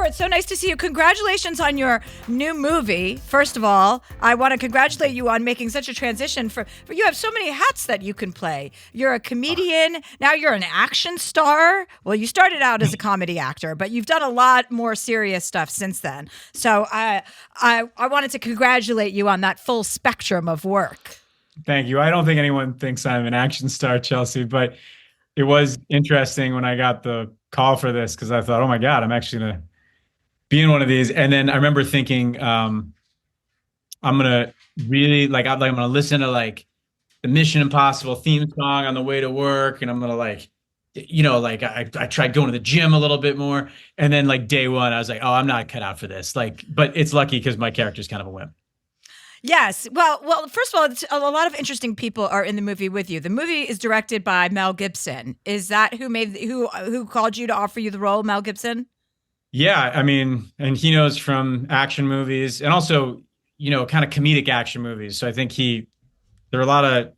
it's so nice to see you. Congratulations on your new movie. First of all, I want to congratulate you on making such a transition. For you have so many hats that you can play. You're a comedian. Now you're an action star. Well, you started out as a comedy actor, but you've done a lot more serious stuff since then. So I wanted to congratulate you on that full spectrum of work. Thank you. I don't think anyone thinks I'm an action star, Chelsea, but it was interesting when I got the call for this because I thought, oh my God, I'm actually going to be in one of these. And then I remember thinking, I'm going to really I'm going to listen to like the Mission Impossible theme song on the way to work. And I'm going to I tried going to the gym a little bit more. And then like day one, I was like, oh, I'm not cut out for this. But it's lucky because my character's kind of a wimp. Yes. Well, first of all, a lot of interesting people are in the movie with you. The movie is directed by Mel Gibson. Is that who called you to offer you the role, Mel Gibson? Yeah, I mean, and he knows from action movies and also, kind of comedic action movies. So I think there are a lot of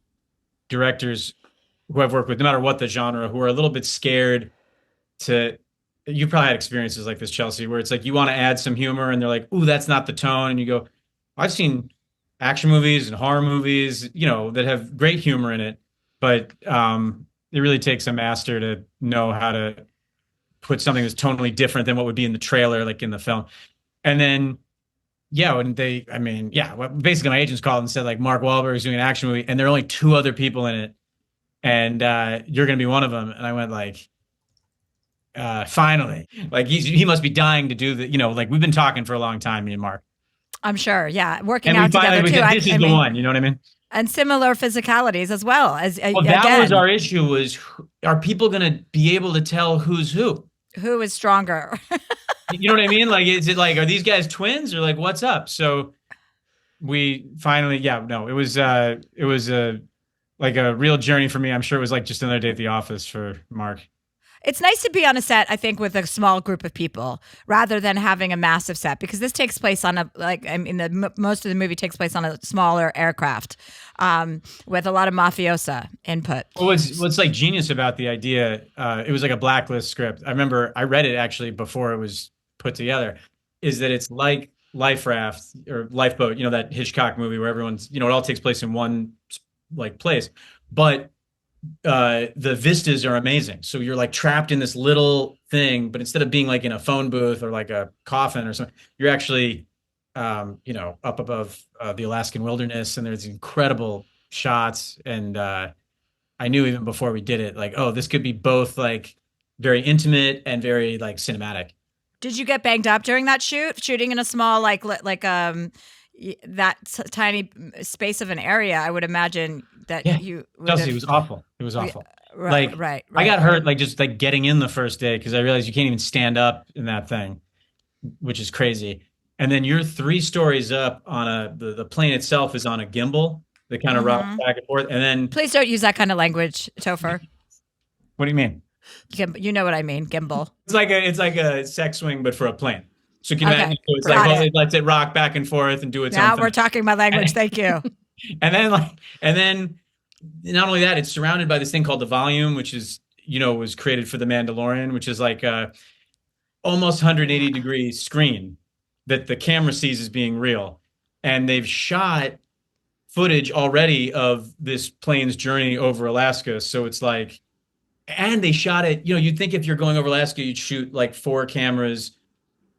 directors who I've worked with, no matter what the genre, who are a little bit scared you probably had experiences like this, Chelsea, where it's like you want to add some humor and they're like, ooh, that's not the tone. And you go, I've seen action movies and horror movies, that have great humor in it, but it really takes a master to know how to put something that's totally different than what would be in the trailer, like in the film. And then, basically my agents called and said like Mark Wahlberg is doing an action movie, and there are only 2 other people in it, and you're going to be one of them. And I went like, finally, like he must be dying to do that. We've been talking for a long time, me and Mark. I'm sure. Yeah. Working out together too. This is the one, you know what I mean? And similar physicalities as well. That was our issue was, are people going to be able to tell who's who? Who is stronger? You know what I mean? Like, is it like, are these guys twins or like, what's up? So we finally, it was like a real journey for me. I'm sure it was like just another day at the office for Mark. It's nice to be on a set, I think, with a small group of people rather than having a massive set, because this takes place on most of the movie takes place on a smaller aircraft with a lot of mafiosa input. Well, what's like genius about the idea, it was like a Blacklist script. I remember I read it actually before it was put together, is that it's like Life Raft or Lifeboat, that Hitchcock movie where everyone's, it all takes place in one like place, but the vistas are amazing. So you're like trapped in this little thing, but instead of being like in a phone booth or like a coffin or something, you're actually, up above the Alaskan wilderness, and there's incredible shots. And I knew even before we did it, like, oh, this could be both like very intimate and very like cinematic. Did you get banged up during that shooting in a small that tiny space of an area? I would imagine that you Chelsea, it was awful. It was awful. Right. I got hurt like just like getting in the first day because I realized you can't even stand up in that thing, which is crazy. And then you're 3 stories up on the plane itself is on a gimbal that kind of rocks back and forth. And then please don't use that kind of language, Topher. What do you mean? You know what I mean, gimbal. It's like a sex swing, but for a plane. So you can imagine, so it's like it lets it rock back and forth and do its own thing. Now we're talking my language. Thank you. And then not only that, it's surrounded by this thing called the volume, which is, was created for The Mandalorian, which is like a almost 180 degree screen that the camera sees as being real. And they've shot footage already of this plane's journey over Alaska. So it's like, and they shot it, you'd think if you're going over Alaska, you'd shoot like 4 cameras,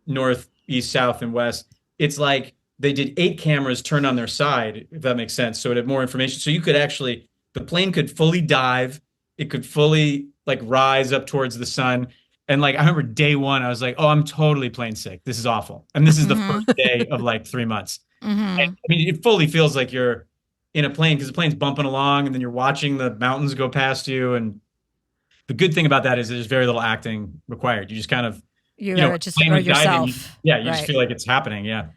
north, east, south, and west. It's like they did 8 cameras turned on their side, if that makes sense. So it had more information. So you could actually, the plane could fully dive. It could fully like rise up towards the sun. And like, I remember day one, I was like, oh, I'm totally plane sick. This is awful. And this is the first day of like 3 months. And, I mean, it fully feels like you're in a plane because the plane's bumping along and then you're watching the mountains go past you. And the good thing about that is there's very little acting required. You just kind of, just yourself. You just feel like it's happening. Yeah.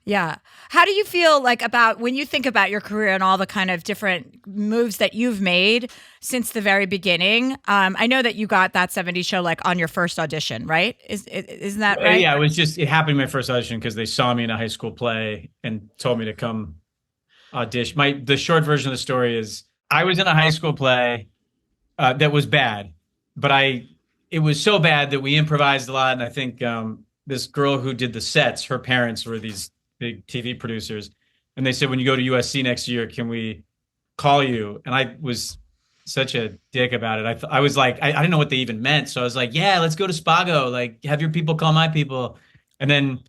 Yeah. How do you feel like about when you think about your career and all the kind of different moves that you've made since the very beginning? I know that you got that 70s show like on your first audition, right? Isn't that right? Yeah, it happened in my first audition because they saw me in a high school play and told me to come audition. The short version of the story is I was in a high school play that was bad, but it was so bad that we improvised a lot. And I think this girl who did the sets, her parents were these big TV producers. And they said, when you go to USC next year, can we call you? And I was such a dick about it. I was like, I didn't know what they even meant. So I was like, yeah, let's go to Spago. Like, have your people call my people. And then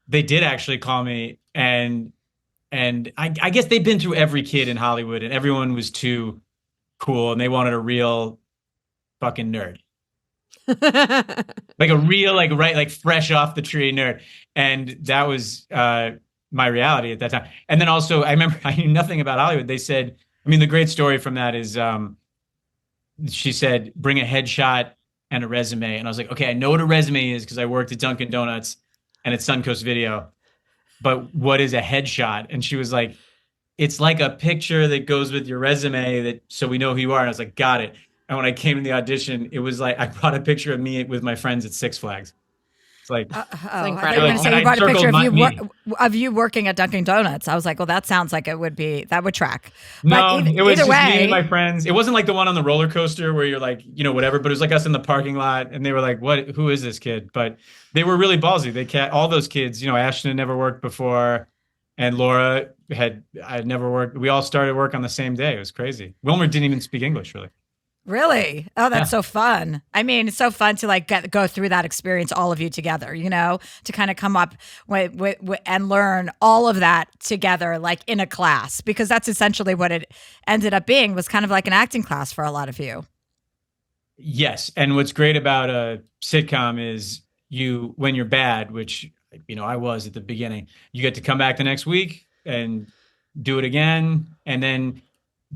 they did actually call me. And I guess they've been through every kid in Hollywood, and everyone was too cool, and they wanted a real fucking nerd. Like a real, like, right, like fresh off the tree nerd. And that was my reality at that time. And then also, I remember I knew nothing about Hollywood. They said, I mean, the great story from that is she said, bring a headshot and a resume. And I was like, okay, I know what a resume is because I worked at Dunkin' Donuts and at Suncoast Video. But what is a headshot? And she was like, it's like a picture that goes with your resume that so we know who you are. And I was like, got it. And when I came to the audition, it was like I brought a picture of me with my friends at Six Flags. It's like, I thought you were going to say you brought a picture of you working at Dunkin' Donuts. I was like, well, that sounds like that would track. No, but it was just way, me and my friends. It wasn't like the one on the roller coaster where you're like, whatever, but it was like us in the parking lot, and they were like, who is this kid? But they were really ballsy. All those kids, Ashton had never worked before, and Laura had never worked. We all started work on the same day. It was crazy. Wilmer didn't even speak English, really. Really? Oh, that's so fun. I mean, it's so fun to like go through that experience, all of you together, to kind of come up with and learn all of that together, like in a class, because that's essentially what it ended up being, was kind of like an acting class for a lot of you. Yes. And what's great about a sitcom is when you're bad, which, I was at the beginning, you get to come back the next week and do it again. And then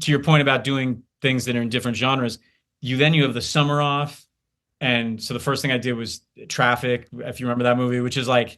to your point about doing things that are in different genres, you have the summer off. And so the first thing I did was Traffic, if you remember that movie, which is like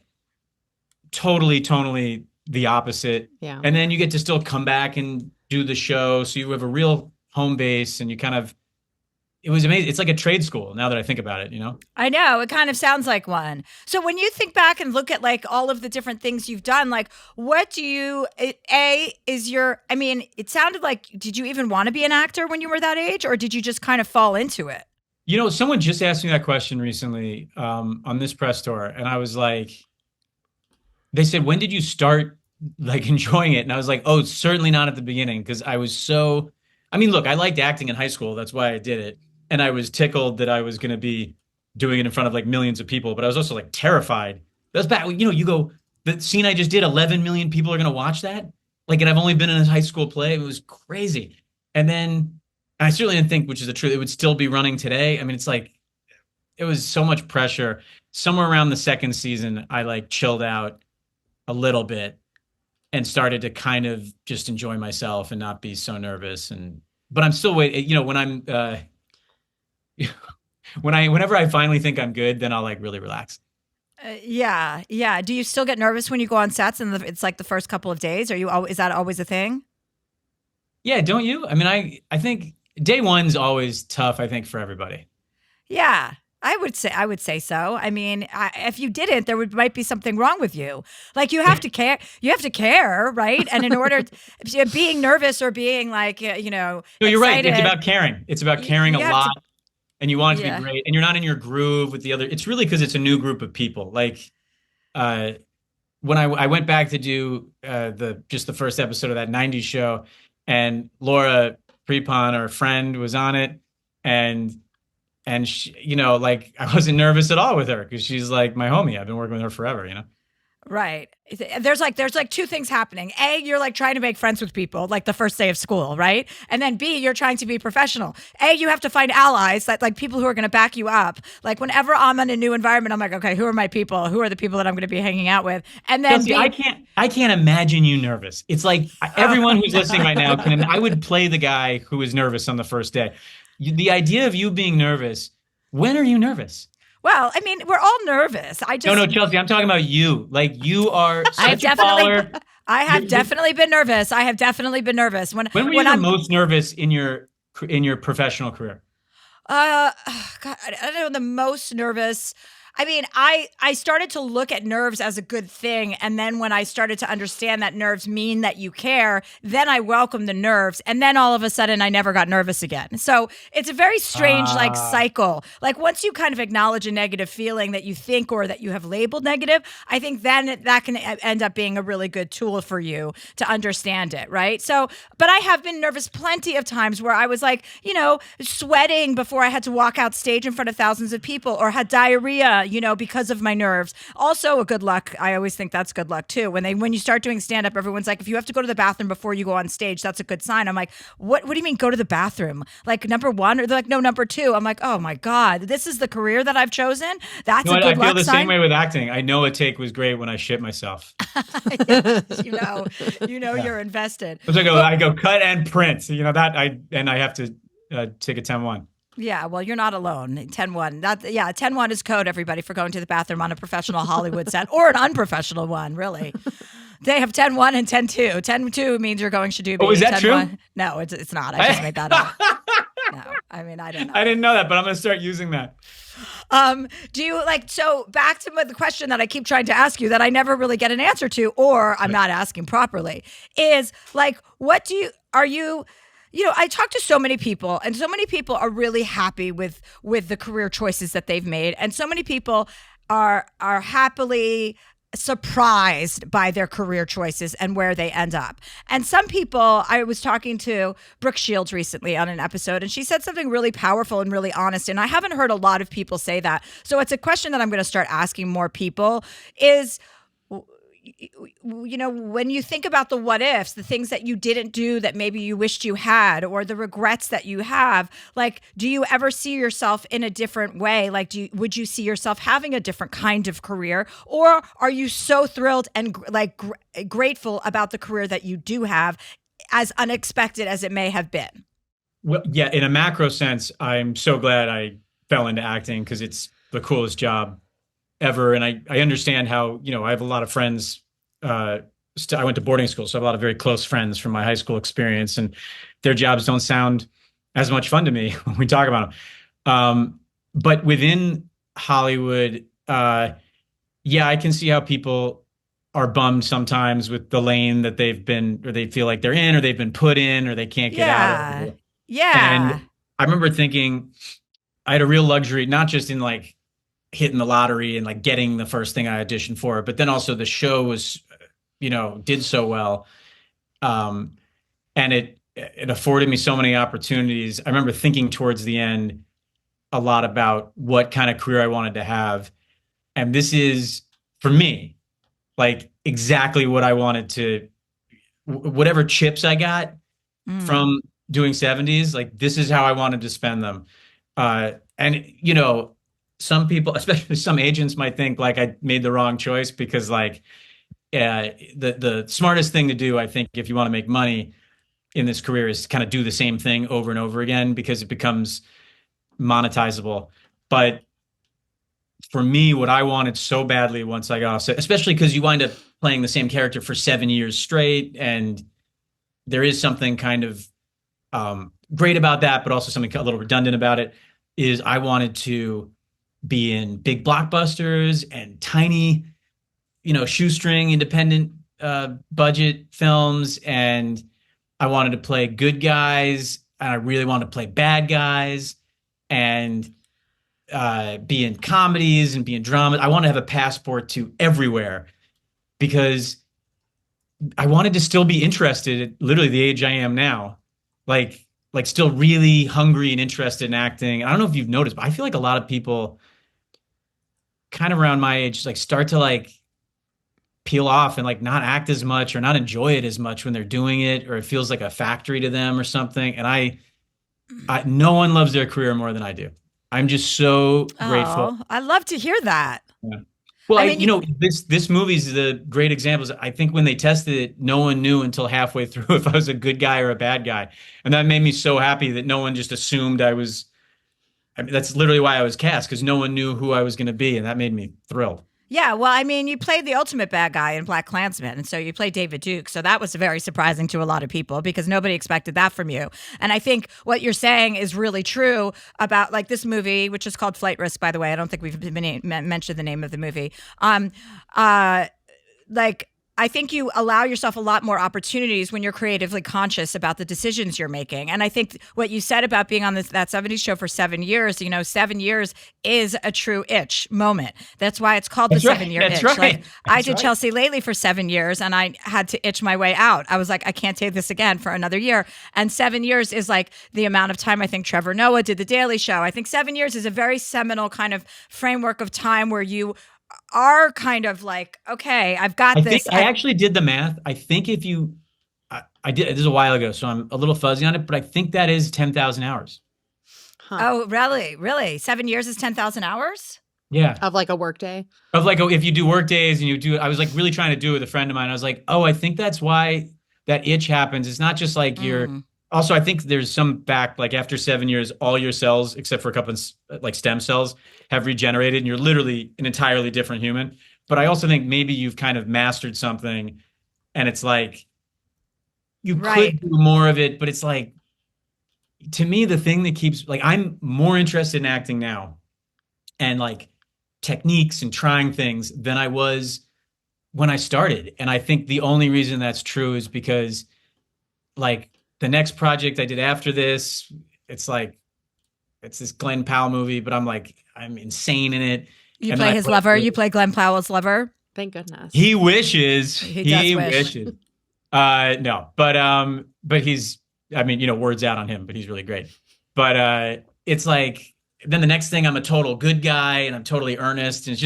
tonally the opposite. Yeah. And then you get to still come back and do the show. So you have a real home base, and it was amazing. It's like a trade school now that I think about it, I know. It kind of sounds like one. So when you think back and look at like all of the different things you've done, like what do you, it sounded like, did you even want to be an actor when you were that age, or did you just kind of fall into it? Someone just asked me that question recently on this press tour. And I was like, they said, when did you start like enjoying it? And I was like, oh, certainly not at the beginning. Because I was look, I liked acting in high school. That's why I did it. And I was tickled that I was going to be doing it in front of like millions of people, but I was also like terrified. That's bad. You go, the scene I just did, 11 million people are going to watch that. Like, and I've only been in a high school play. It was crazy. And then I certainly didn't think, which is the truth, it would still be running today. I mean, it's like, it was so much pressure. Somewhere around the second season, I like chilled out a little bit and started to kind of just enjoy myself and not be so nervous. But I'm still waiting, when I'm, whenever I finally think I'm good, then I'll like really relax. Yeah. Do you still get nervous when you go on sets and it's like the first couple of days? Is that always a thing? Yeah, don't you? I mean, I think day one's always tough, I think, for everybody. Yeah, I would say so. I mean, if you didn't, might be something wrong with you. Like you have to care. You have to care, right? And in order being nervous or being like, No, you're excited, right. It's about caring. It's about caring a lot. And you want it to be great, and you're not in your groove with the other. It's really because it's a new group of people. Like, when I went back to do the first episode of that '90s show, and Laura Prepon, our friend, was on it, and she, like I wasn't nervous at all with her because she's like my homie. I've been working with her forever, Right. There's like two things happening. A, you're like trying to make friends with people like the first day of school, right? And then B, you're trying to be professional. A, you have to find allies, that like people who are going to back you up. Like whenever I'm in a new environment, I'm like, okay, who are my people? Who are the people that I'm going to be hanging out with? And then Chelsea, I can't imagine you nervous. It's like everyone who's listening right now I would play the guy who is nervous on the first day. The idea of you being nervous, when are you nervous? Well, I mean, we're all nervous. No, Chelsea, I'm talking about you. Like you are such a baller. I have definitely been nervous. When were you the most nervous in your professional career? God, I don't know, the most nervous. I mean, I started to look at nerves as a good thing, and then when I started to understand that nerves mean that you care, then I welcomed the nerves, and then all of a sudden I never got nervous again. So it's a very strange like cycle. Like once you kind of acknowledge a negative feeling that you think or that you have labeled negative, I think then that can end up being a really good tool for you to understand it, right? So, but I have been nervous plenty of times where I was like, sweating before I had to walk out stage in front of thousands of people, or had diarrhea, because of my nerves. Also a good luck. I always think that's good luck too. When you start doing stand up, everyone's like, if you have to go to the bathroom before you go on stage, that's a good sign. I'm like, what do you mean go to the bathroom? Like number one? Or they're like, no, number two. I'm like, oh my God, this is the career that I've chosen. That's a good luck sign. I feel the same way with acting. I know a take was great when I shit myself. Yes, you're invested. I go cut and print. I have to take a 10-1. Yeah, well, you're not alone. 10-1. 10-1 is code, everybody, for going to the bathroom on a professional Hollywood set or an unprofessional one, really. They have 10-1 and 10-2. 10-2 means you're going shadoobie. Oh, is that 10-1 true? No, it's not. I just made that up. No, I mean, I don't know. I didn't know that, but I'm going to start using that. Do you so back to the question that I keep trying to ask you that I never really get an answer to, or I'm not asking properly, is like, I talk to so many people, and so many people are really happy with the career choices that they've made, and so many people are happily surprised by their career choices and where they end up. And some people, I was talking to Brooke Shields recently on an episode, and she said something really powerful and really honest, and I haven't heard a lot of people say that. So it's a question that I'm going to start asking more people is, when you think about the what ifs, the things that you didn't do that maybe you wished you had, or the regrets that you have, like, do you ever see yourself in a different way? Like, would you see yourself having a different kind of career, or are you so thrilled and grateful about the career that you do have, as unexpected as it may have been? Well, yeah, in a macro sense, I'm so glad I fell into acting because it's the coolest job ever. And I understand how, I have a lot of friends. I went to boarding school, so I have a lot of very close friends from my high school experience, and their jobs don't sound as much fun to me when we talk about them. But within Hollywood, I can see how people are bummed sometimes with the lane that they've been, or they feel like they're in, or they've been put in, or they can't get out of it. Yeah. And I remember thinking I had a real luxury, not just in like hitting the lottery and like getting the first thing I auditioned for, but then also the show was, did so well. And it afforded me so many opportunities. I remember thinking towards the end a lot about what kind of career I wanted to have. And this is, for me, like exactly what I wanted to, whatever chips I got from doing 70s, like this is how I wanted to spend them. And some people, especially some agents, might think like I made the wrong choice because like the smartest thing to do, I think, if you want to make money in this career is to kind of do the same thing over and over again because it becomes monetizable. But for me, what I wanted so badly once I got off set, especially because you wind up playing the same character for 7 years straight, and there is something kind of great about that, but also something a little redundant about it, is I wanted to be in big blockbusters and tiny, shoestring independent budget films. And I wanted to play good guys, and I really wanted to play bad guys, and be in comedies and be in dramas. I want to have a passport to everywhere because I wanted to still be interested at literally the age I am now. Like still really hungry and interested in acting. I don't know if you've noticed, but I feel like a lot of people kind of around my age, like start to like peel off and like not act as much or not enjoy it as much when they're doing it, or it feels like a factory to them or something. And I no one loves their career more than I do. I'm just so grateful. I love to hear that. Yeah. Well, this movie's the great examples. I think when they tested it, no one knew until halfway through if I was a good guy or a bad guy. And that made me so happy that no one just assumed I was. I mean, that's literally why I was cast, because no one knew who I was going to be, and that made me thrilled. Yeah, well, I mean, you played the ultimate bad guy in Black Klansman, and so you played David Duke. So that was very surprising to a lot of people because nobody expected that from you. And I think what you're saying is really true about like this movie, which is called Flight Risk, by the way. I don't think we've mentioned the name of the movie. Like I think you allow yourself a lot more opportunities when you're creatively conscious about the decisions you're making. And I think what you said about being on that 70s show for 7 years, 7 years is a true itch moment. That's why it's called the 7-year itch. Right. Like I did Chelsea Lately for 7 years and I had to itch my way out. I was like, I can't take this again for another year. And 7 years is like the amount of time I think Trevor Noah did The Daily Show. I think 7 years is a very seminal kind of framework of time where you are kind of like, okay, I've got this. I actually did the math. I think if you, I did, this is a while ago, so I'm a little fuzzy on it, but I think that is 10,000 hours. Huh. Oh, really? Really? 7 years is 10,000 hours? Yeah. Of like a work day? Of like, if you do work days and you do, I was like really trying to do it with a friend of mine. I was like, oh, I think that's why that itch happens. It's not just like also, I think there's some back, like after 7 years, all your cells, except for a couple of like stem cells, have regenerated and you're literally an entirely different human. But I also think maybe you've kind of mastered something and it's like, you could do more of it, but it's like, to me, the thing that keeps, like, I'm more interested in acting now and like techniques and trying things than I was when I started. And I think the only reason that's true is because like, the next project I did after this, it's like, it's this Glenn Powell movie, but I'm like, I'm insane in it. You play his lover? You play Glenn Powell's lover? Thank goodness. He wishes. He wishes. No, but he's, I mean, words out on him, but he's really great. But it's like, then the next thing I'm a total good guy and I'm totally earnest. And it's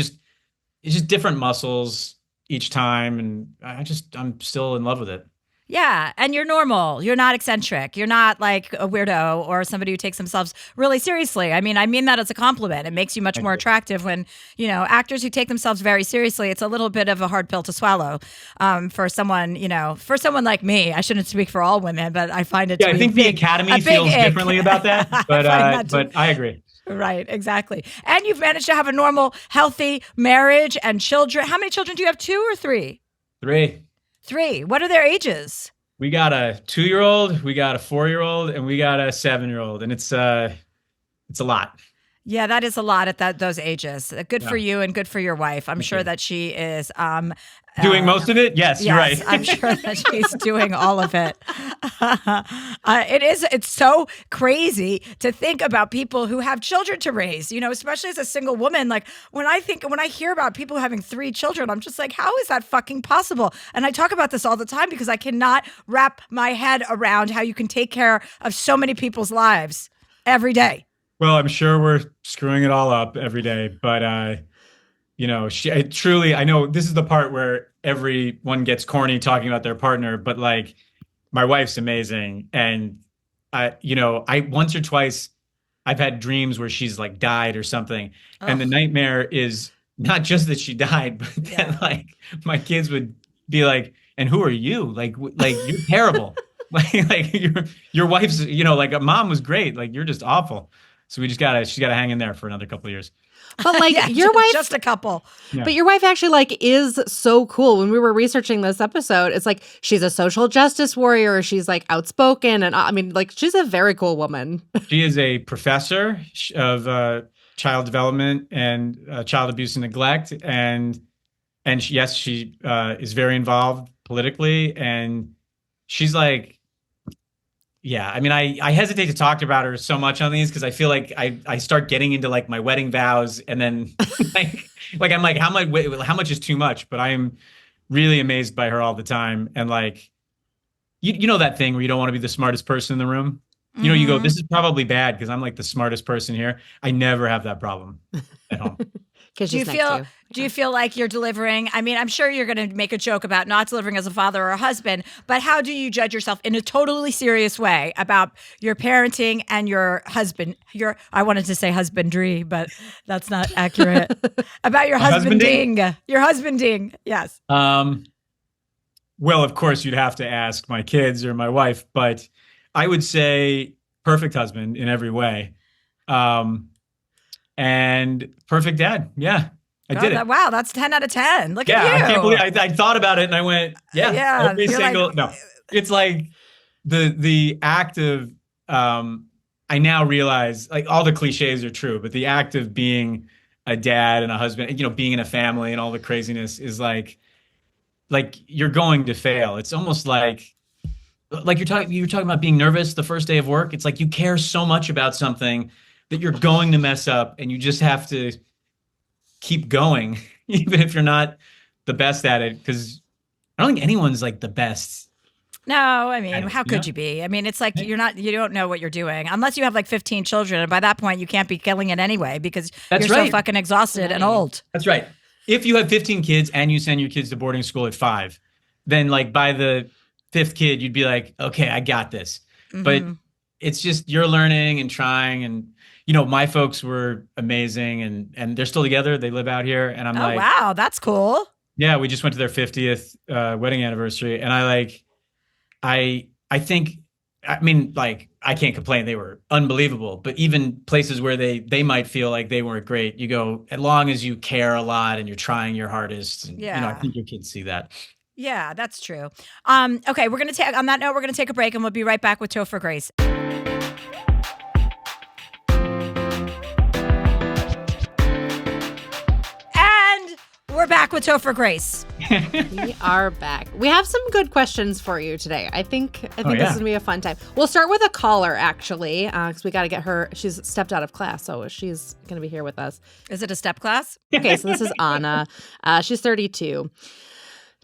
just different muscles each time. And I'm still in love with it. Yeah, and you're normal. You're not eccentric. You're not like a weirdo or somebody who takes themselves really seriously. I mean that as a compliment. It makes you much more attractive when, actors who take themselves very seriously, it's a little bit of a hard pill to swallow for someone like me. I shouldn't speak for all women, but I find it to be I think the Academy feels differently about that, but I agree. Right, exactly. And you've managed to have a normal, healthy marriage and children. How many children do you have? 2 or 3? 3. 3. What are their ages? We got a 2-year-old, we got a 4-year-old, and we got a 7-year-old, and it's a lot. Yeah, that is a lot at those ages. Good for you and good for your wife. I'm sure that she is doing most of it. Yes, you're right. I'm sure that she's doing all of it. It's so crazy to think about people who have children to raise, especially as a single woman. Like when I hear about people having 3 children, I'm just like, how is that fucking possible? And I talk about this all the time because I cannot wrap my head around how you can take care of so many people's lives every day. Well, I'm sure we're screwing it all up every day, but I know this is the part where everyone gets corny talking about their partner, but like my wife's amazing. And I once or twice I've had dreams where she's like died or something. Oh. And the nightmare is not just that she died, but that like my kids would be like, and who are you? Like you're terrible. like your wife's, like a mom was great. Like you're just awful. So she's got to hang in there for another couple of years. But like your wife, just a couple. Yeah. But your wife actually like is so cool. When we were researching this episode, it's like she's a social justice warrior. She's like outspoken, and I mean, like she's a very cool woman. She is a professor of child development and child abuse and neglect, and yes, she is very involved politically, and she's like. Yeah, I mean, I hesitate to talk about her so much on these because I feel like I start getting into like my wedding vows and then like I'm like how much is too much? But I am really amazed by her all the time. And like you know that thing where you don't want to be the smartest person in the room. You go, this is probably bad because I'm like the smartest person here. I never have that problem at home. Do you feel like you're delivering? I mean, I'm sure you're going to make a joke about not delivering as a father or a husband, but how do you judge yourself in a totally serious way about your parenting and your husband? I wanted to say husbandry, but that's not accurate. About your husbanding. Your husbanding, yes. Well, of course, you'd have to ask my kids or my wife, but I would say perfect husband in every way. And perfect dad. Yeah. I did it. Wow, that's 10 out of 10. Look Yeah, at you. I can't believe I thought about it and I went, Yeah, every you're single like- no. It's like the act of I now realize like all the cliches are true, but the act of being a dad and a husband, being in a family and all the craziness is like you're going to fail. It's almost like you were talking about being nervous the first day of work. It's like you care so much about something that you're going to mess up and you just have to keep going, even if you're not the best at it. Because I don't think anyone's like the best. No, I mean, how could you be? I mean, it's like you don't know what you're doing unless you have like 15 children. And by that point, you can't be killing it anyway because you're so fucking exhausted and old. That's right. If you have 15 kids and you send your kids to boarding school at 5, then like by the 5th kid, you'd be like, okay, I got this. Mm-hmm. But it's just you're learning and trying. And, my folks were amazing and they're still together. They live out here. And I'm like, wow, that's cool. Yeah, we just went to their 50th wedding anniversary. And I think, I mean, like, I can't complain. They were unbelievable. But even places where they might feel like they weren't great, you go, as long as you care a lot and you're trying your hardest. And, I think your kids see that. Yeah, that's true. Okay, on that note, we're going to take a break and we'll be right back with Topher Grace. We're back with Topher Grace. We are back. We have some good questions for you today. I think this is going to be a fun time. We'll start with a caller, actually, because we got to get her. She's stepped out of class, so she's going to be here with us. Is it a step class? Okay, so this is Anna. She's 32.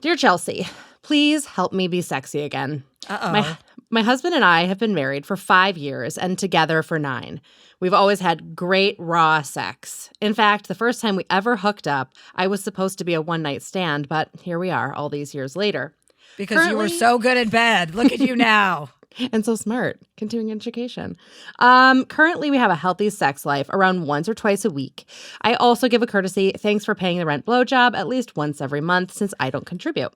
Dear Chelsea, please help me be sexy again. Uh-oh. My husband and I have been married for 5 years and together for 9. We've always had great raw sex. In fact, the first time we ever hooked up, I was supposed to be a one-night stand, but here we are all these years later. Because you were so good in bed. Look at you now. And so smart. Continuing education. Currently, we have a healthy sex life around once or twice a week. I also give a courtesy, thanks for paying the rent blowjob at least once every month since I don't contribute.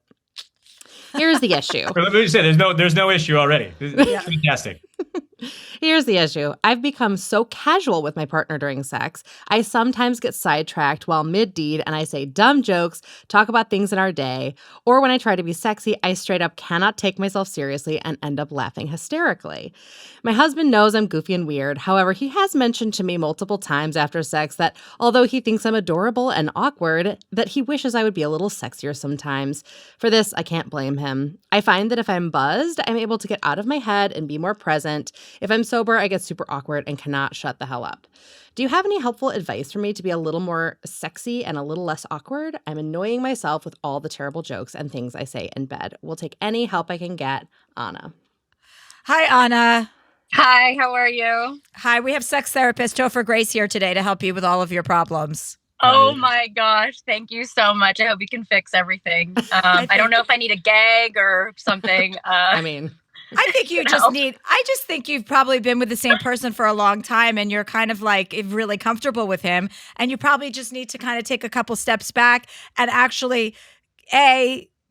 Here's the issue. Let me just say, there's no issue already. Fantastic. Here's the issue. I've become so casual with my partner during sex. I sometimes get sidetracked while mid-deed and I say dumb jokes, talk about things in our day, or when I try to be sexy, I straight up cannot take myself seriously and end up laughing hysterically. My husband knows I'm goofy and weird. However, he has mentioned to me multiple times after sex that although he thinks I'm adorable and awkward, that he wishes I would be a little sexier sometimes. For this, I can't blame him. I find that if I'm buzzed, I'm able to get out of my head and be more present. If I'm sober, I get super awkward and cannot shut the hell up. Do you have any helpful advice for me to be a little more sexy and a little less awkward? I'm annoying myself with all the terrible jokes and things I say in bed. Will take any help I can get. Anna. Hi, Anna. Hi, how are you? Hi, we have sex therapist Topher Grace here today to help you with all of your problems. Oh my gosh, thank you so much. I hope we can fix everything. I don't know if I need a gag or something. I mean... I think I just think you've probably been with the same person for a long time and you're kind of like really comfortable with him. And you probably just need to kind of take a couple steps back and actually,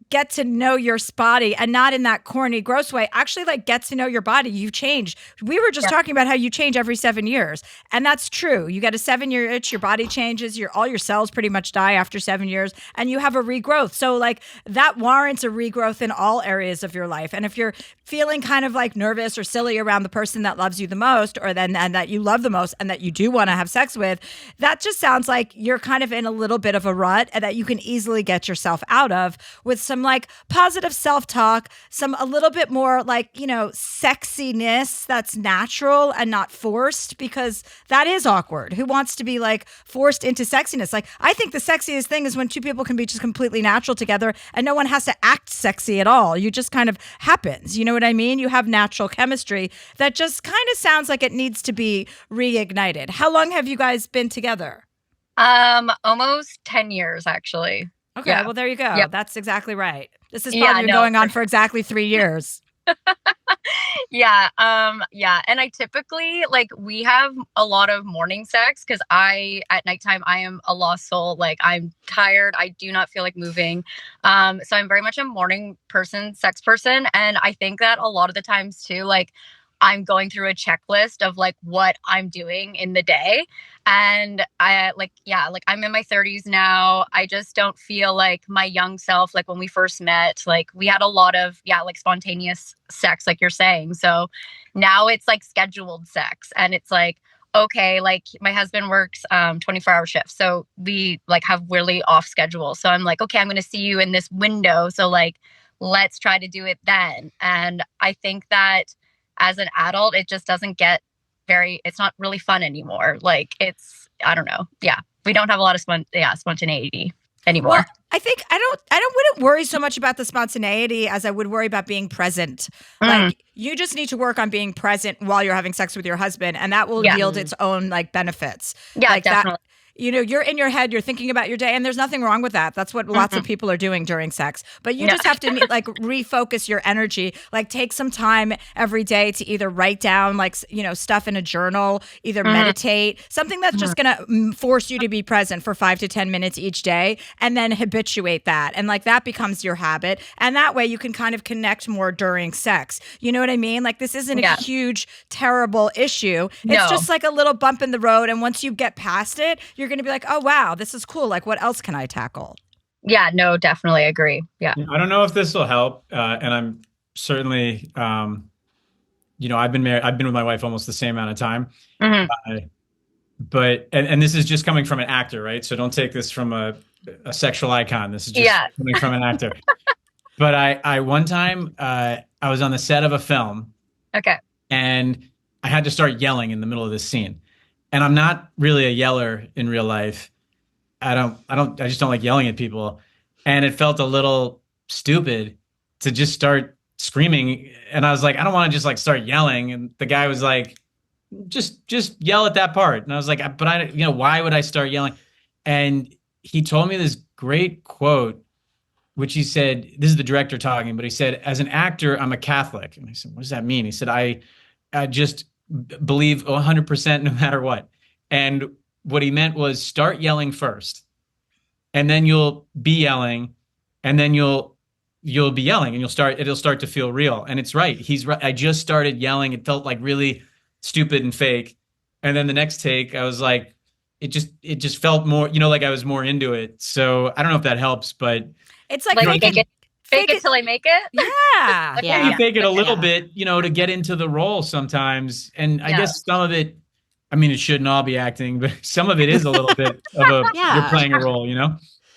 get to know your body and not in that corny, gross way. Actually, like get to know your body. You've changed. We were just talking about how you change every 7 years. And that's true. You get a 7-year itch, your body changes, all your cells pretty much die after 7 years and you have a regrowth. So like that warrants a regrowth in all areas of your life. And if you're feeling kind of like nervous or silly around the person that loves you the most or and that you love the most and that you do want to have sex with, that just sounds like you're kind of in a little bit of a rut and that you can easily get yourself out of with some like positive self-talk, a little bit more like, sexiness that's natural and not forced because that is awkward. Who wants to be like forced into sexiness? Like I think the sexiest thing is when two people can be just completely natural together and no one has to act sexy at all. You just kind of happens. You know what I mean? You have natural chemistry that just kind of sounds like it needs to be reignited. How long have you guys been together? Almost 10 years actually. Okay, well, there you go. Yep. That's exactly right. This is probably going on for exactly 3 years. Yeah. And I typically we have a lot of morning sex because at nighttime, I am a lost soul. Like I'm tired. I do not feel like moving. So I'm very much a morning person, sex person. And I think that a lot of the times too, I'm going through a checklist of like what I'm doing in the day. And I like, yeah, like I'm in my 30s now. I just don't feel like my young self, like when we first met, like we had a lot of, yeah, like spontaneous sex, like you're saying. So now it's like scheduled sex, and it's like, okay, like my husband works 24-hour shifts. So we like have really off schedule. So I'm like, okay, I'm going to see you in this window. So like, let's try to do it then. And I think that as an adult, it just doesn't get it's not really fun anymore. Like it's, I don't know. Yeah. We don't have a lot of spontaneity anymore. Well, I think I wouldn't worry so much about the spontaneity as I would worry about being present. Like you just need to work on being present while you're having sex with your husband, and that will yield its own like benefits. Yeah, like definitely. That, you're in your head, you're thinking about your day, and there's nothing wrong with that. That's what lots of people are doing during sex. But you just have to like refocus your energy. Like take some time every day to either write down like, stuff in a journal, either meditate, something that's just going to force you to be present for 5 to 10 minutes each day, and then habituate that. And like that becomes your habit. And that way you can kind of connect more during sex. You know what I mean? Like this isn't a huge, terrible issue. It's just like a little bump in the road. And once you get past it, you're going to be like, oh, wow, this is cool. Like, what else can I tackle? Yeah, no, definitely agree. Yeah. I don't know if this will help. And I'm certainly, I've been married. I've been with my wife almost the same amount of time. But this is just coming from an actor, right? So don't take this from a sexual icon. This is just coming from an actor. But I one time, I was on the set of a film. Okay. And I had to start yelling in the middle of this scene. And I'm not really a yeller in real life. I just don't like yelling at people. And it felt a little stupid to just start screaming. And I was like, I don't want to just like start yelling. And the guy was like, just yell at that part. And I was like, but why would I start yelling? And he told me this great quote, which he said, this is the director talking, but he said, as an actor, I'm a Catholic. And I said, what does that mean? He said, I just believe 100% no matter what. And what he meant was start yelling first, and then you'll be yelling, and then you'll be yelling, and it'll start to feel real. And it's right. He's right. I just started yelling. It felt like really stupid and fake. And then the next take, I was like, it just felt more, like I was more into it. So I don't know if that helps, but it's like fake it till I make it. Yeah. Okay, you fake it a little bit, to get into the role sometimes. And I guess some of it, I mean, it shouldn't all be acting, but some of it is a little bit of you're playing a role,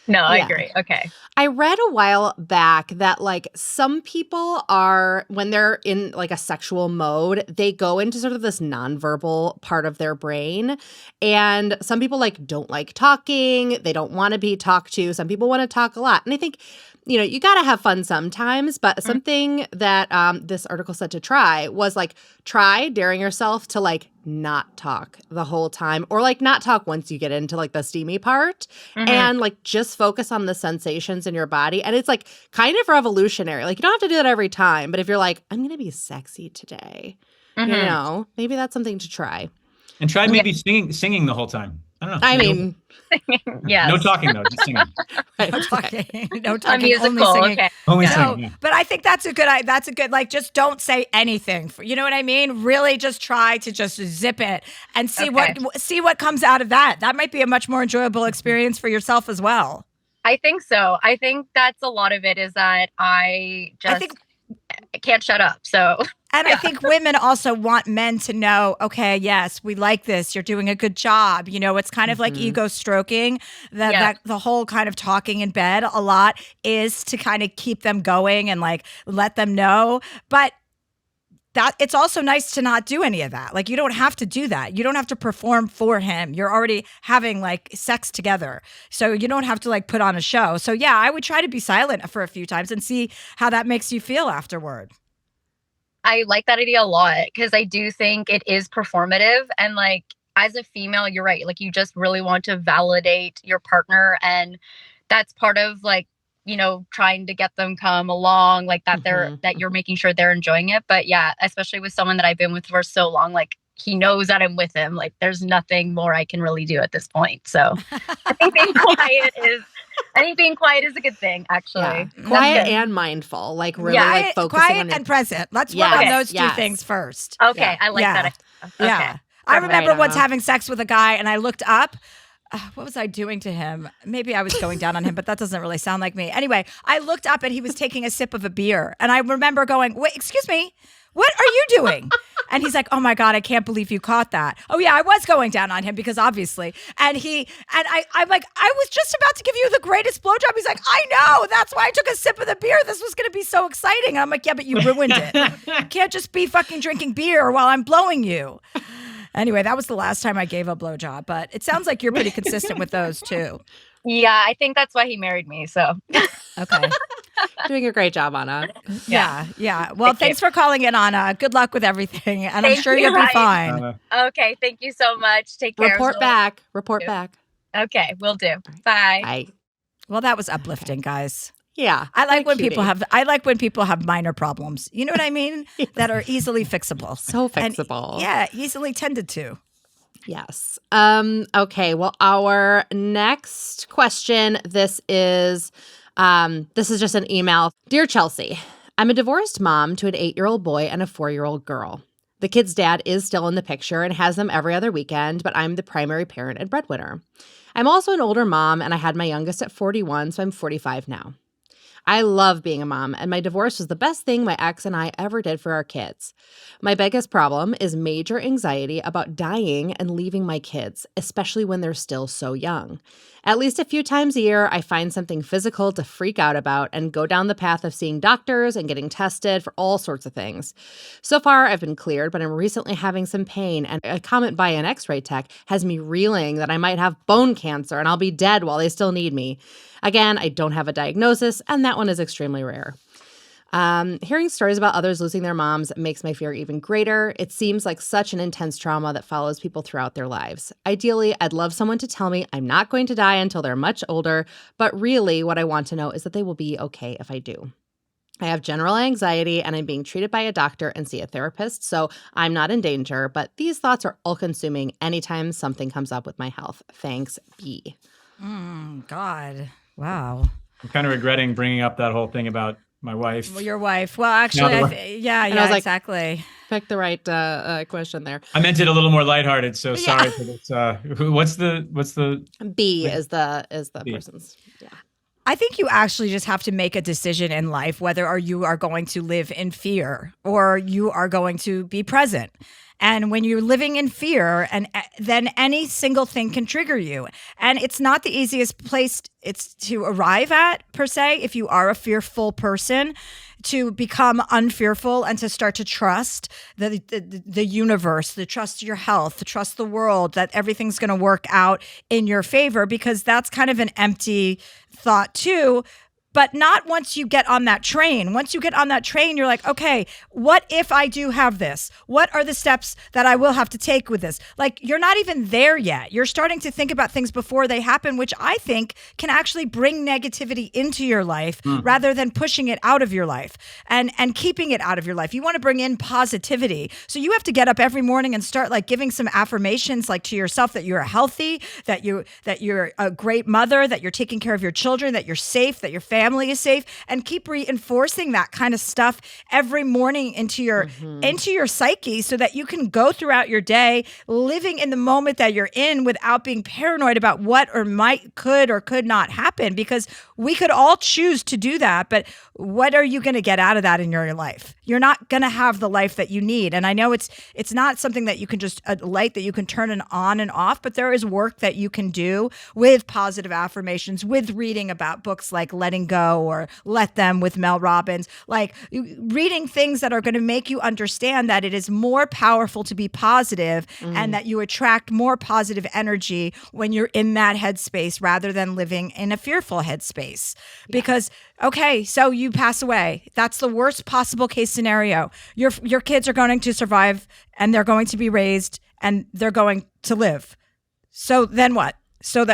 No, I agree. Okay. I read a while back that like some people are, when they're in like a sexual mode, they go into sort of this nonverbal part of their brain. And some people like don't like talking. They don't want to be talked to. Some people want to talk a lot. And I think, you got to have fun sometimes, but something that this article said to try was like, try daring yourself to like not talk the whole time, or like not talk once you get into like the steamy part, and like just focus on the sensations in your body. And it's like kind of revolutionary. Like you don't have to do that every time, but if you're like, I'm going to be sexy today, maybe that's something to try. And try maybe singing the whole time. I don't know. I mean, yes. No talking though, just singing. No talking. No A talking. musical, only singing. okay. Only No, singing. Yeah. but I think that's a good, like, just don't say anything. You know what I mean? Really just try to just zip it and see what comes out of that. That might be a much more enjoyable experience for yourself as well. I think so. I think that's a lot of it is that I can't shut up. So, and I think women also want men to know, okay, yes, we like this. You're doing a good job. It's kind of like ego stroking. That the whole kind of talking in bed a lot is to kind of keep them going and like let them know. But that it's also nice to not do any of that. Like you don't have to do that. You don't have to perform for him. You're already having like sex together. So you don't have to like put on a show. So yeah, I would try to be silent for a few times and see how that makes you feel afterward. I like that idea a lot because I do think it is performative. And like as a female, you're right. Like you just really want to validate your partner. And that's part of like, trying to get them come along like that that you're making sure they're enjoying it. But yeah, especially with someone that I've been with for so long, like he knows that I'm with him. Like there's nothing more I can really do at this point. So I think being quiet I think being quiet is a good thing, actually. Yeah. That's Quiet good. and mindful, like really Yeah. like focusing quiet on your and present. Let's work on Yes, those two yes. things first. Okay, Yeah. I like Yeah. that idea. Okay. Yeah. I Right, remember once Anna. having sex with a guy and I looked up. What was I doing to him? Maybe I was going down on him, but that doesn't really sound like me. Anyway, I looked up and he was taking a sip of a beer. And I remember going, wait, excuse me, what are you doing? And he's like, oh my God, I can't believe you caught that. Oh yeah, I was going down on him because obviously. I'm like, I was just about to give you the greatest blowjob. He's like, I know. That's why I took a sip of the beer. This was going to be so exciting. And I'm like, yeah, but you ruined it. You can't just be fucking drinking beer while I'm blowing you. Anyway, that was the last time I gave a blowjob, but it sounds like you're pretty consistent with those too. Yeah, I think that's why he married me. So Okay. Doing a great job, Anna. Yeah. Well, thanks for calling in, Anna. Good luck with everything, and I'm Thank sure you. you'll be fine. okay, thank you so much. Take care. Report back. Report back. Okay, will do. Bye. Bye. Well, that was uplifting, guys. Yeah. I like when cutie. people have minor problems. You know what I mean? That are easily fixable. So And, fixable. yeah, easily tended to. Yes. Okay. Well, our next question. This is just an email. Dear Chelsea, I'm a divorced mom to an 8-year-old boy and a 4-year-old girl. The kid's dad is still in the picture and has them every other weekend, but I'm the primary parent and breadwinner. I'm also an older mom, and I had my youngest at 41, so I'm 45 now. I love being a mom, and my divorce was the best thing my ex and I ever did for our kids. My biggest problem is major anxiety about dying and leaving my kids, especially when they're still so young. At least a few times a year, I find something physical to freak out about and go down the path of seeing doctors and getting tested for all sorts of things. So far, I've been cleared, but I'm recently having some pain, and a comment by an x-ray tech has me reeling that I might have bone cancer and I'll be dead while they still need me. Again, I don't have a diagnosis, and that one is extremely rare. Hearing stories about others losing their moms makes my fear even greater. It seems like such an intense trauma that follows people throughout their lives. Ideally, I'd love someone to tell me I'm not going to die until they're much older, but really what I want to know is that they will be okay if I do. I have general anxiety and I'm being treated by a doctor and see a therapist, so I'm not in danger, but these thoughts are all-consuming anytime something comes up with my health. Thanks, B. God. Wow. I'm kind of regretting bringing up that whole thing about my wife. Well, your wife. Well, actually, No, yeah, I was like, exactly. Pick the right question there. I meant it a little more lighthearted, so sorry for this. What's the B is the B. person's. Yeah. I think you actually just have to make a decision in life whether you are going to live in fear or you are going to be present. And when you're living in fear, and then any single thing can trigger you. And it's not the easiest place it's to arrive at, per se, if you are a fearful person, to become unfearful and to start to trust the universe, to trust your health, to trust the world, that everything's going to work out in your favor, because that's kind of an empty thought too. But not once you get on that train. Once you get on that train, you're like, okay, what if I do have this? What are the steps that I will have to take with this? Like, you're not even there yet. You're starting to think about things before they happen, which I think can actually bring negativity into your life rather than pushing it out of your life and keeping it out of your life. You want to bring in positivity. So you have to get up every morning and start like giving some affirmations like to yourself that you're healthy, that you're a great mother, that you're taking care of your children, that you're safe, that your family is safe, and keep reinforcing that kind of stuff every morning into your psyche so that you can go throughout your day living in the moment that you're in without being paranoid about what could or could not happen, because we could all choose to do that, but what are you going to get out of that in your life? You're not going to have the life that you need. And I know it's not something that you can just a light that you can turn it on and off, but there is work that you can do with positive affirmations, with reading about books like Letting Go or Let Them with Mel Robbins, like reading things that are going to make you understand that it is more powerful to be positive and that you attract more positive energy when you're in that headspace rather than living in a fearful headspace. Because, okay, so you pass away. That's the worst possible case scenario. Your kids are going to survive and they're going to be raised and they're going to live. So then what? So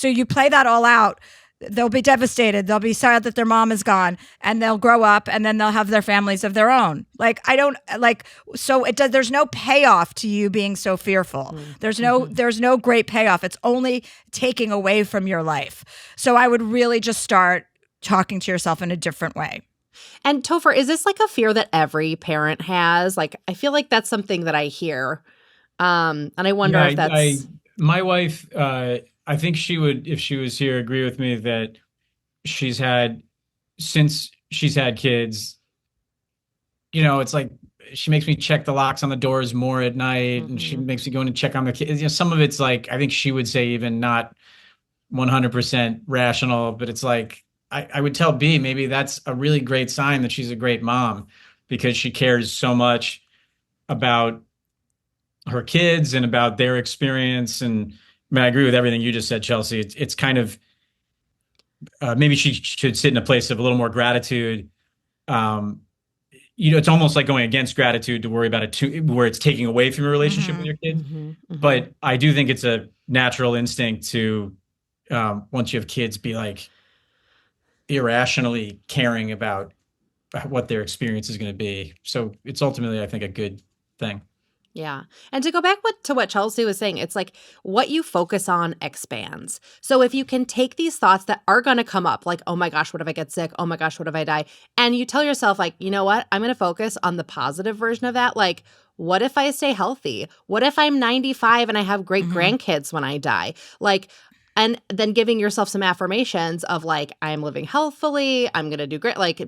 you play that all out. they'll be devastated. They'll be sad that their mom is gone, and they'll grow up, and then they'll have their families of their own. Like, I don't like, so it does, there's no payoff to you being so fearful. There's no great payoff. It's only taking away from your life. So I would really just start talking to yourself in a different way. And Topher, is this like a fear that every parent has? Like, I feel like that's something that I hear. And I wonder if that's... My wife, I think she would, if she was here, agree with me that since she's had kids, it's like she makes me check the locks on the doors more at night, and she makes me go in and check on the kids. Some of it's like, I think she would say even not 100% rational, but it's like, I would tell B, maybe that's a really great sign that she's a great mom, because she cares so much about her kids and about their experience. And I mean, I agree with everything you just said, Chelsea. It's kind of, maybe she should sit in a place of a little more gratitude. It's almost like going against gratitude to worry about it where it's taking away from your relationship with your kid. But I do think it's a natural instinct to, once you have kids, be like irrationally caring about what their experience is going to be. So it's ultimately, I think, a good thing. Yeah. And to go back to what Chelsea was saying, it's like what you focus on expands. So if you can take these thoughts that are going to come up, like, oh my gosh, what if I get sick? Oh my gosh, what if I die? And you tell yourself, like, you know what? I'm going to focus on the positive version of that. Like, what if I stay healthy? What if I'm 95 and I have great grandkids when I die? Like, and then giving yourself some affirmations of like, I'm living healthfully, I'm going to do great. Like,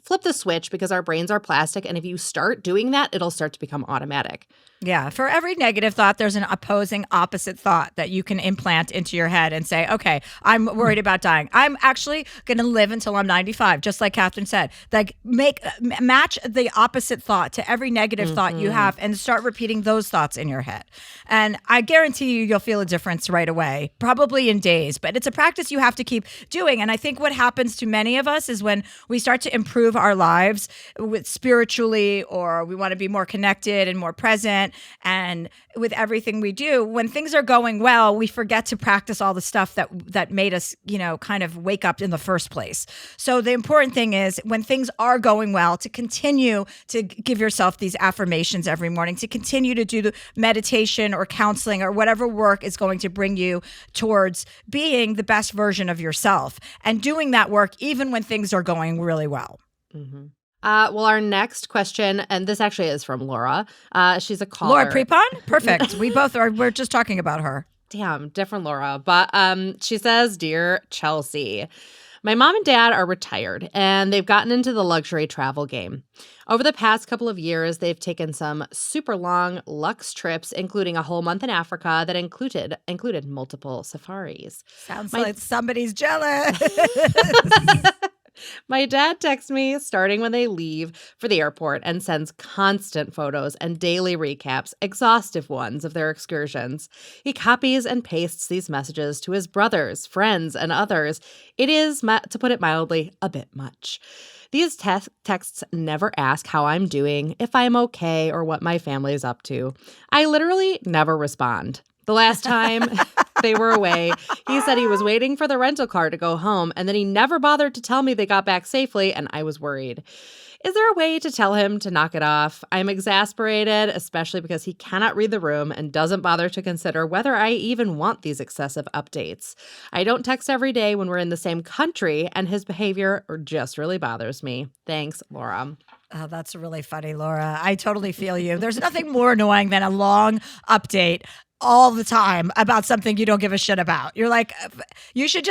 flip the switch, because our brains are plastic. And if you start doing that, it'll start to become automatic. Yeah. For every negative thought, there's an opposing opposite thought that you can implant into your head and say, okay, I'm worried about dying. I'm actually going to live until I'm 95, just like Catherine said. Like, match the opposite thought to every negative thought you have and start repeating those thoughts in your head. And I guarantee you'll feel a difference right away, probably in days, but it's a practice you have to keep doing. And I think what happens to many of us is when we start to improve our lives with spiritually, or we want to be more connected and more present, and with everything we do, when things are going well, we forget to practice all the stuff that made us, kind of wake up in the first place. So the important thing is, when things are going well, to continue to give yourself these affirmations every morning, to continue to do the meditation or counseling or whatever work is going to bring you towards being the best version of yourself, and doing that work even when things are going really well. Well, our next question, and this actually is from Laura. She's a caller. Laura Prepon? Perfect. We're just talking about her. Damn, different Laura. But she says, Dear Chelsea, my mom and dad are retired, and they've gotten into the luxury travel game. Over the past couple of years, they've taken some super long luxe trips, including a whole month in Africa that included multiple safaris. Sounds like somebody's jealous. My dad texts me starting when they leave for the airport and sends constant photos and daily recaps, exhaustive ones, of their excursions. He copies and pastes these messages to his brothers, friends, and others. It is, to put it mildly, a bit much. These texts never ask how I'm doing, if I'm okay, or what my family is up to. I literally never respond. The last time they were away, he said he was waiting for the rental car to go home, and then he never bothered to tell me they got back safely, and I was worried. Is there a way to tell him to knock it off? I'm exasperated, especially because he cannot read the room and doesn't bother to consider whether I even want these excessive updates. I don't text every day when we're in the same country, and his behavior just really bothers me. Thanks, Laura. Oh, that's really funny, Laura. I totally feel you. There's nothing more annoying than a long update all the time about something you don't give a shit about. You're like, you should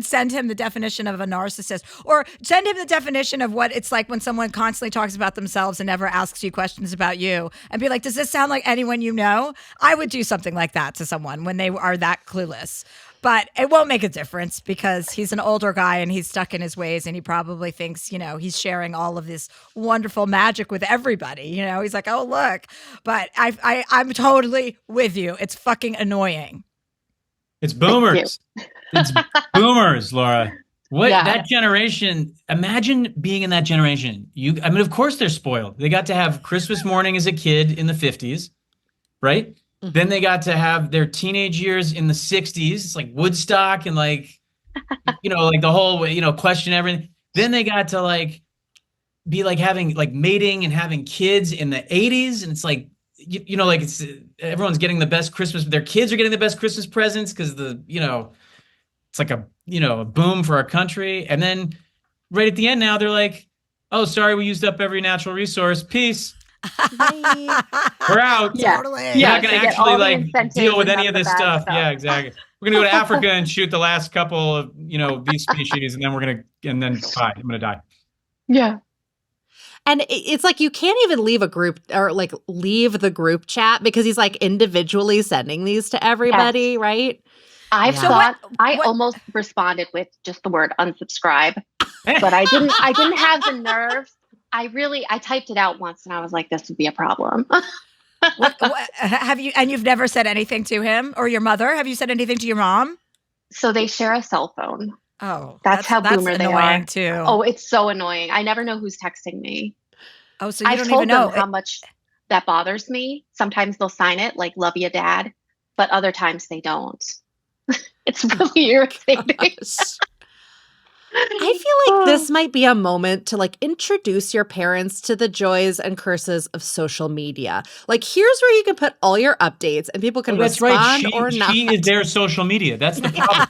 send him the definition of a narcissist, or send him the definition of what it's like when someone constantly talks about themselves and never asks you questions about you, and be like, does this sound like anyone you know? I would do something like that to someone when they are that clueless. But it won't make a difference, because he's an older guy and he's stuck in his ways, and he probably thinks, he's sharing all of this wonderful magic with everybody. He's like, oh, look. But I'm totally with you. It's fucking annoying. It's boomers. It's boomers, Laura. That generation, imagine being in that generation. Of course they're spoiled. They got to have Christmas morning as a kid in the 50s, right? Then they got to have their teenage years in the 60s. It's like Woodstock and like like the whole, question everything. Then they got to like be like having like mating and having kids in the 80s. And it's like, like it's everyone's getting the best Christmas. Their kids are getting the best Christmas presents because it's like a boom for our country. And then right at the end now they're like, oh, sorry, we used up every natural resource. Peace. We're out. Yeah. Totally. We're Yeah, not going they to get all actually the like incentives deal with and any none of of this the bad stuff. stuff. Yeah, exactly. We're going to go to Africa and shoot the last couple of, these species. And then bye. I'm going to die. Yeah. And it's like you can't even leave a group or like leave the group chat because he's like individually sending these to everybody, Yes. right? I Yeah. thought I what- almost responded with just the word unsubscribe, but I didn't have the nerve. I typed it out once and I was like, this would be a problem. what have you? And you've never said anything to him or your mother? Have you said anything to your mom? So they share a cell phone. Oh, That's how boomer they annoying are. too. Oh, it's so annoying. I never know who's texting me. Oh, so you I've don't told even know. them how much that bothers me. Sometimes they'll sign it like "Love you, Dad," but other times they don't. It's really irritating. Gosh. I feel like this might be a moment to like introduce your parents to the joys and curses of social media. Like, here's where you can put all your updates and people can Well, that's respond right. or not. She is their social media. That's the problem.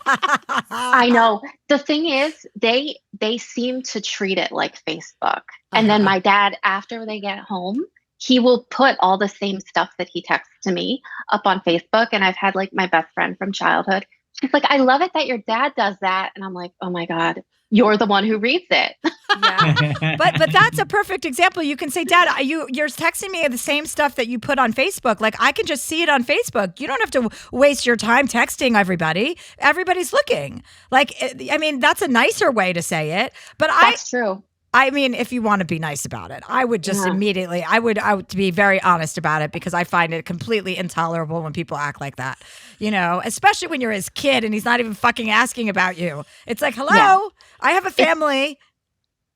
I know. The thing is, they seem to treat it like Facebook. And then my dad, after they get home, he will put all the same stuff that he texts to me up on Facebook. And I've had like my best friend from childhood. She's like, I love it that your dad does that. And I'm like, oh my God, you're the one who reads it. Yeah. But that's a perfect example. You can say, Dad, you're texting me the same stuff that you put on Facebook. Like, I can just see it on Facebook. You don't have to waste your time texting everybody. Everybody's looking. Like, I mean, that's a nicer way to say it. But That's true. I mean, if you want to be nice about it, I would just immediately, I would be very honest about it because I find it completely intolerable when people act like that, especially when you're his kid and he's not even fucking asking about you. It's like, hello, I have a family.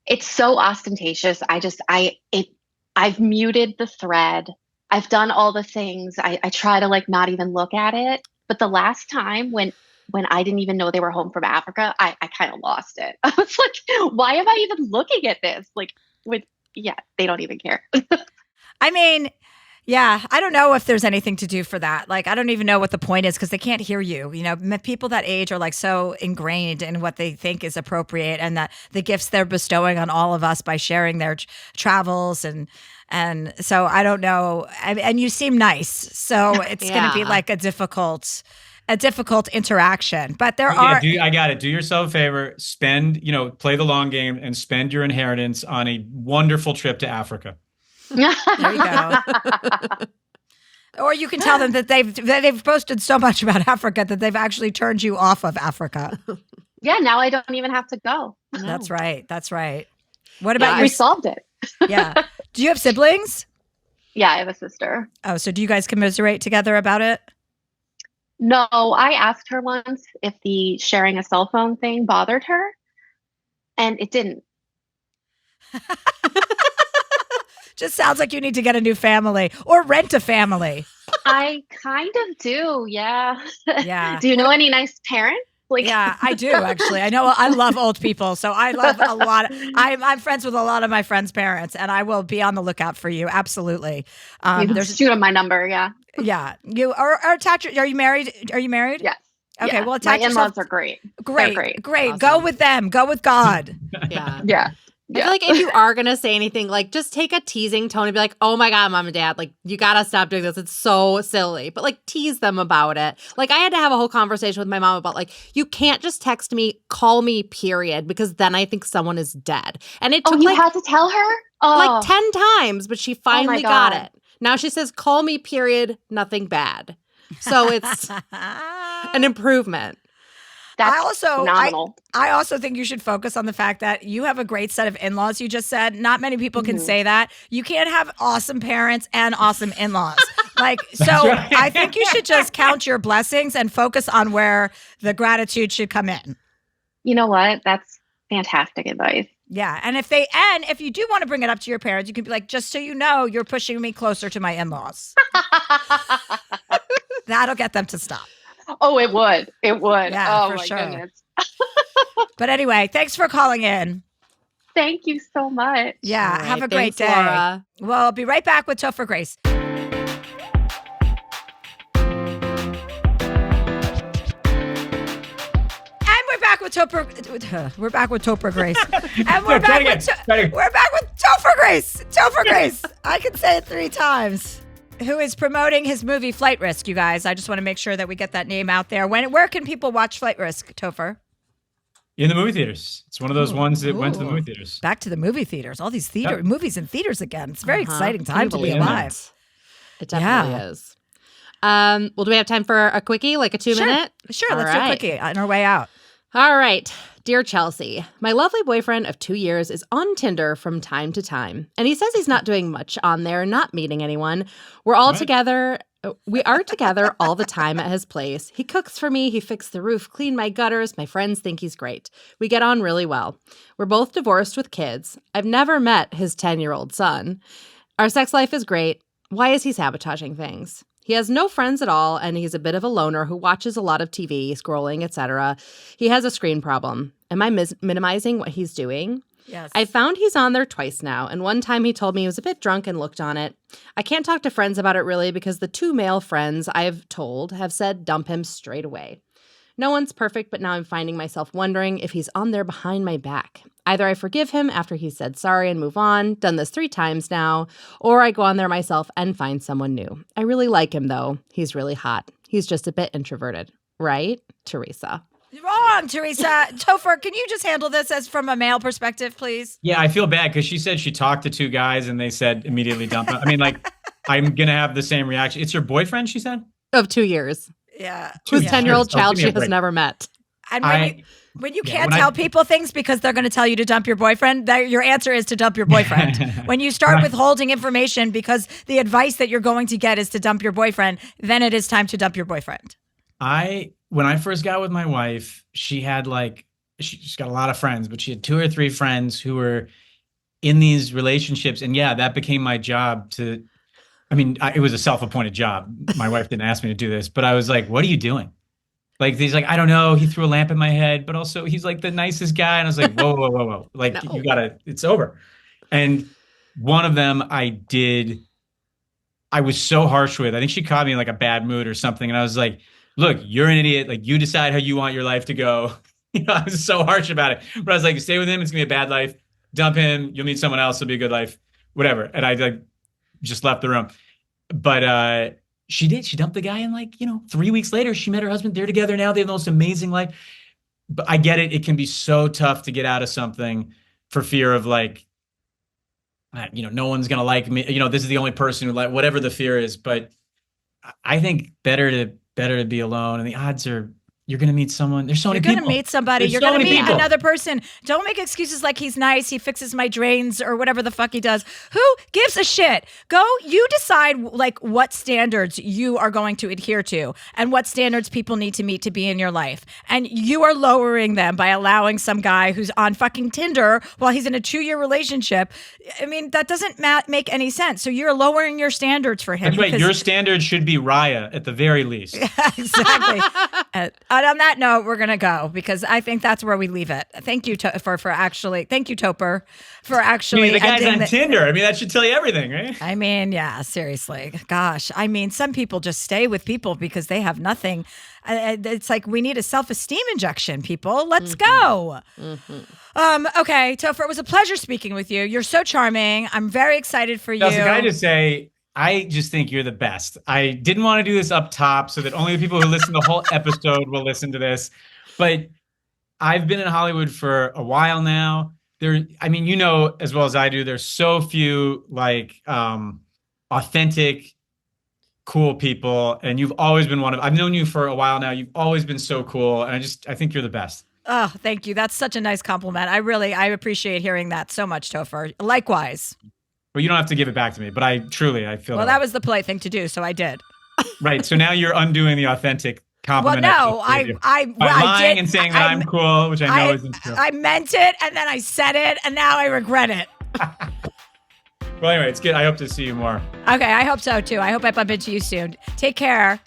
It's so ostentatious. I've muted the thread. I've done all the things. I try to like not even look at it. But the last time when I didn't even know they were home from Africa, I kind of lost it. I was like, why am I even looking at this? Like they don't even care. I mean, yeah, I don't know if there's anything to do for that. Like, I don't even know what the point is because they can't hear you. People that age are like so ingrained in what they think is appropriate and that the gifts they're bestowing on all of us by sharing their travels and so I don't know. And you seem nice, so it's going to be like a difficult interaction. But there are. I got it. Do yourself a favor. Spend, play the long game and spend your inheritance on a wonderful trip to Africa. There you go. Or you can tell them that they've posted so much about Africa that they've actually turned you off of Africa. Yeah, now I don't even have to go. No. That's right. What about We solved it. Yeah. Do you have siblings? Yeah, I have a sister. Oh, so do you guys commiserate together about it? No, I asked her once if the sharing a cell phone thing bothered her, and it didn't. Just sounds like you need to get a new family or rent a family. I kind of do, yeah. Yeah. Do you know any nice parents? Like, Yeah, I do actually. I love old people, so I love a lot. I'm friends with a lot of my friends' parents, and I will be on the lookout for you. Absolutely. you can shoot them my number, yeah. Yeah, you are attach. Are you married? Are you married? Yes. Okay, Yeah. well, attach my yourself. in-laws are great. Great, They're great. great. Awesome. Go with them. Go with God. Yeah. Yeah. I feel like if you are going to say anything, like just take a teasing tone and be like, oh my God, Mom and Dad, like you got to stop doing this. It's so silly. But like tease them about it. Like I had to have a whole conversation with my mom about like, you can't just text me, call me, period, because then I think someone is dead. And it took you like, had to tell her? Oh, like 10 times, but she finally got God. it. Now she says, call me, period, nothing bad. So it's an improvement. that's phenomenal. I also think you should focus on the fact that you have a great set of in-laws. You just said not many people can say that. You can't have awesome parents and awesome in-laws. Right. I think you should just count your blessings and focus on where the gratitude should come in. You know what? That's fantastic advice. Yeah. And if you do want to bring it up to your parents, you can be like, just so you know, you're pushing me closer to my in-laws. That'll get them to stop. Oh, it would. It would. Yeah, oh for my sure. goodness. But anyway, thanks for calling in. Thank you so much. Yeah, All right, have a great thanks, day. Laura. Well, I'll be right back with Topher Grace. We're back with Topher Grace. And we're back with Topher Grace. Topher Grace. I can say it 3 times. Who is promoting his movie Flight Risk, you guys. I just want to make sure that we get that name out there. Where can people watch Flight Risk, Topher? In the movie theaters. It's one of those ones that went to the movie theaters. Back to the movie theaters. All these movies in theaters again. It's a very exciting time to be alive. It definitely is. Well, do we have time for a quickie, like a 2-minute? Sure, let's do a quickie on our way out. All right. Dear Chelsea, my lovely boyfriend of 2 years is on Tinder from time to time, and he says he's not doing much on there, not meeting anyone. We are together all the time at his place. He cooks for me, he fixed the roof, cleaned my gutters. My friends think he's great. We get on really well. We're both divorced with kids. I've never met his 10-year-old son. Our sex life is great. Why is he sabotaging things? He has no friends at all, and he's a bit of a loner who watches a lot of TV, scrolling, etc. He has a screen problem. Am I minimizing what he's doing? Yes. I found he's on there twice now, and one time he told me he was a bit drunk and looked on it. I can't talk to friends about it really because the 2 male friends I've told have said dump him straight away. No one's perfect, but now I'm finding myself wondering if he's on there behind my back. Either I forgive him after he said sorry and move on, done this 3 times now, or I go on there myself and find someone new. I really like him, though. He's really hot. He's just a bit introverted. Right, Teresa? Wrong, Teresa. Topher, can you just handle this as from a male perspective, please? Yeah, I feel bad because she said she talked to 2 guys and they said immediately dump him. I mean, like, I'm going to have the same reaction. It's your boyfriend, she said? Of 2 years. Yeah. Whose 10-year-old child she has never met. And when you can't tell people things because they're going to tell you to dump your boyfriend, your answer is to dump your boyfriend. When you start withholding information because the advice that you're going to get is to dump your boyfriend, then it is time to dump your boyfriend. When I first got with my wife, she had she's got a lot of friends, but she had 2 or 3 friends who were in these relationships. And yeah, that became my job it was a self-appointed job. My wife didn't ask me to do this, but I was like, what are you doing? Like, he's like, I don't know. He threw a lamp in my head, but also he's like the nicest guy. And I was like, whoa. Like, no. It's over. And one of them I was so harsh with. I think she caught me in like a bad mood or something. And I was like, look, you're an idiot. Like, you decide how you want your life to go. I was so harsh about it. But I was like, stay with him. It's going to be a bad life. Dump him. You'll meet someone else. It'll be a good life. Whatever. And I just left the room. But she did. She dumped the guy and 3 weeks later, she met her husband. They're together now. They have the most amazing life. But I get it. It can be so tough to get out of something for fear of no one's going to like me. This is the only person who whatever the fear is. But I think better to be alone. And the odds are you're going to meet someone. There's so many people. You're going to meet somebody. You're going to meet another person. Don't make excuses like he's nice. He fixes my drains or whatever the fuck he does. Who gives a shit? You decide what standards you are going to adhere to and what standards people need to meet to be in your life. And you are lowering them by allowing some guy who's on fucking Tinder while he's in a 2-year relationship. I mean, that doesn't make any sense. So you're lowering your standards for him. That's right. Your standards should be Raya at the very least. Yeah, exactly. And on that note, we're going to go because I think that's where we leave it. Thank you, Topher, for actually the guy's on Tinder. I mean, that should tell you everything, right? I mean, yeah, seriously. Gosh. I mean, some people just stay with people because they have nothing. It's like we need a self-esteem injection, people. Let's go. Mm-hmm. Okay, Topher, it was a pleasure speaking with you. You're so charming. I'm very excited for you. Can I just say, I just think you're the best. I didn't want to do this up top so that only the people who listen to the whole episode will listen to this. But I've been in Hollywood for a while now. As well as I do, there's so few authentic, cool people. And you've always been I've known you for a while now. You've always been so cool. And I think you're the best. Oh, thank you. That's such a nice compliment. I appreciate hearing that so much, Topher. Likewise. But you don't have to give it back to me. But I feel well, that was the polite thing to do, so I did. Right. So now you're undoing the authentic compliment. Well, no, I lying did, and saying that I'm cool, which I know isn't true. I meant it, and then I said it, and now I regret it. Well, anyway, it's good. I hope to see you more. Okay, I hope so, too. I hope I bump into you soon. Take care.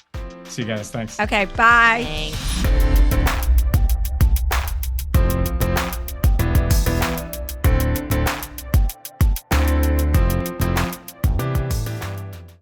See you guys. Thanks. Okay, bye. Thanks.